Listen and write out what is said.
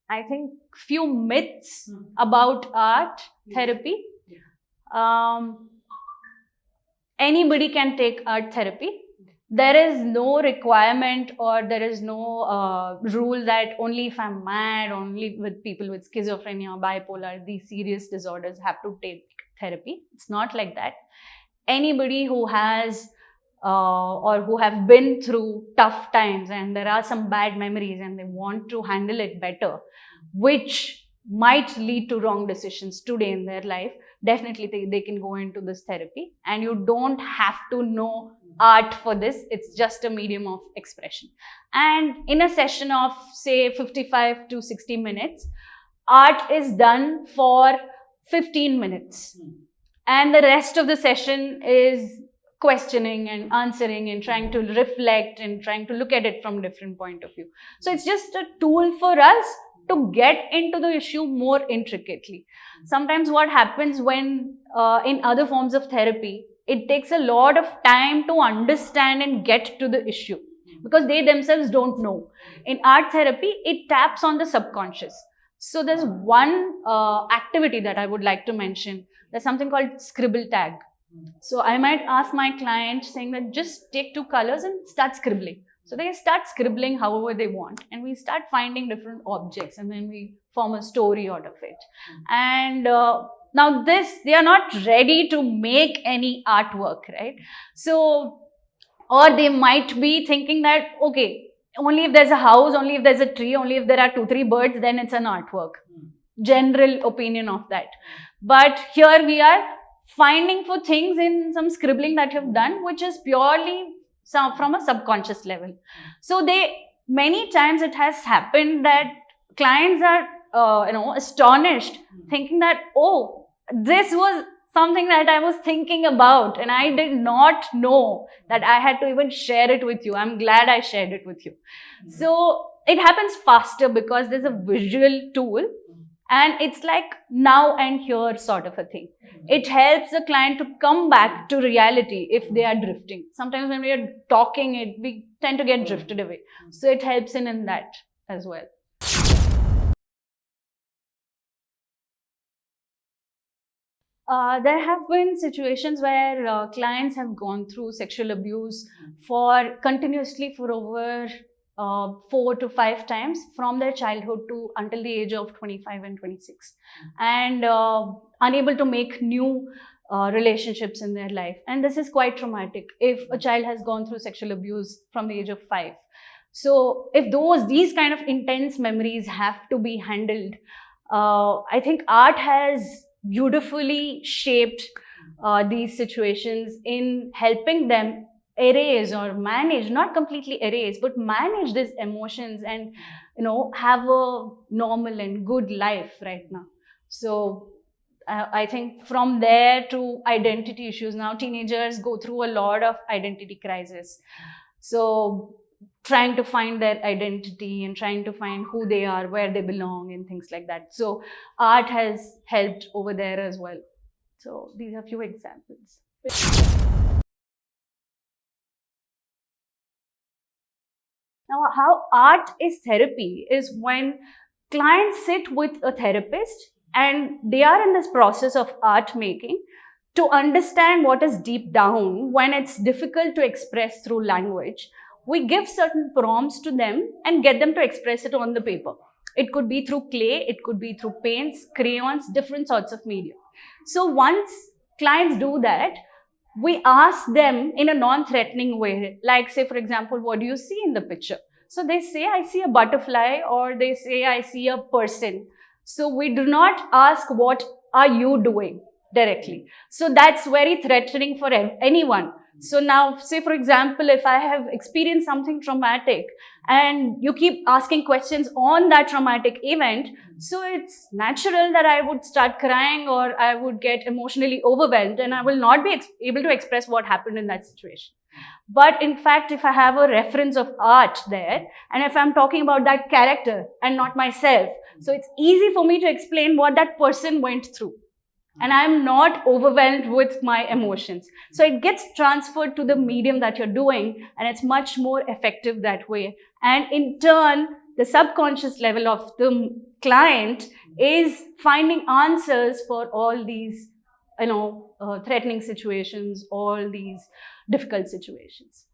I think, few myths about art therapy. Anybody can take art therapy. There is no requirement or there is no rule that only if I'm mad, only with people with schizophrenia, bipolar, these serious disorders have to take therapy. It's not like that. Anybody who has or who have been through tough times and there are some bad memories and they want to handle it better, which might lead to wrong decisions today in their life, definitely they can go into this therapy. And you don't have to know art for this. It's just a medium of expression. And in a session of say 55 to 60 minutes, art is done for 15 minutes. And the rest of the session is questioning and answering and trying to reflect and trying to look at it from a different point of view. So it's just a tool for us to get into the issue more intricately. Sometimes what happens when in other forms of therapy, it takes a lot of time to understand and get to the issue because they themselves don't know. In art therapy, it taps on the subconscious. So there's one activity that I would like to mention. There's something called scribble tag. So I might ask my client saying that just take 2 colors and start scribbling. So they start scribbling however they want and we start finding different objects and then we form a story out of it. And now they are not ready to make any artwork, right? So, or they might be thinking that, okay, only if there's a house, only if there's a tree, only if there are 2-3 birds, then it's an artwork. General opinion of that. But here we are finding for things in some scribbling that you've done, which is purely from a subconscious level. So many times it has happened that clients are, astonished, thinking that, oh, this was something that I was thinking about and I did not know that I had to even share it with you. I'm glad I shared it with you. So it happens faster because there's a visual tool and it's like now and here sort of a thing. It helps the client to come back to reality if they are drifting. Sometimes when we are talking, we tend to get drifted away. So it helps in that as well. There have been situations where clients have gone through sexual abuse continuously for over 4 to 5 times from their childhood to until the age of 25 and 26 and unable to make new relationships in their life. And this is quite traumatic if a child has gone through sexual abuse from the age of 5. So if these kind of intense memories have to be handled, I think art has beautifully shaped these situations in helping them erase or manage, not completely erase, but manage these emotions and, have a normal and good life right now. So I think from there to identity issues, now teenagers go through a lot of identity crisis. So trying to find their identity and trying to find who they are, where they belong and things like that. So art has helped over there as well. So these are a few examples. Now, how art is therapy is when clients sit with a therapist and they are in this process of art making to understand what is deep down when it's difficult to express through language. We give certain prompts to them and get them to express it on the paper. It could be through clay, it could be through paints, crayons, different sorts of media. So once clients do that, we ask them in a non-threatening way, like say, for example, what do you see in the picture? So they say, I see a butterfly, or they say, I see a person. So we do not ask, what are you doing directly? So that's very threatening for anyone. So now, say for example, if I have experienced something traumatic and you keep asking questions on that traumatic event, so it's natural that I would start crying or I would get emotionally overwhelmed and I will not be able to express what happened in that situation. But in fact, if I have a reference of art there, and if I'm talking about that character and not myself, so it's easy for me to explain what that person went through. And I'm not overwhelmed with my emotions. So it gets transferred to the medium that you're doing, and it's much more effective that way. And in turn, the subconscious level of the client is finding answers for all these, threatening situations, all these difficult situations.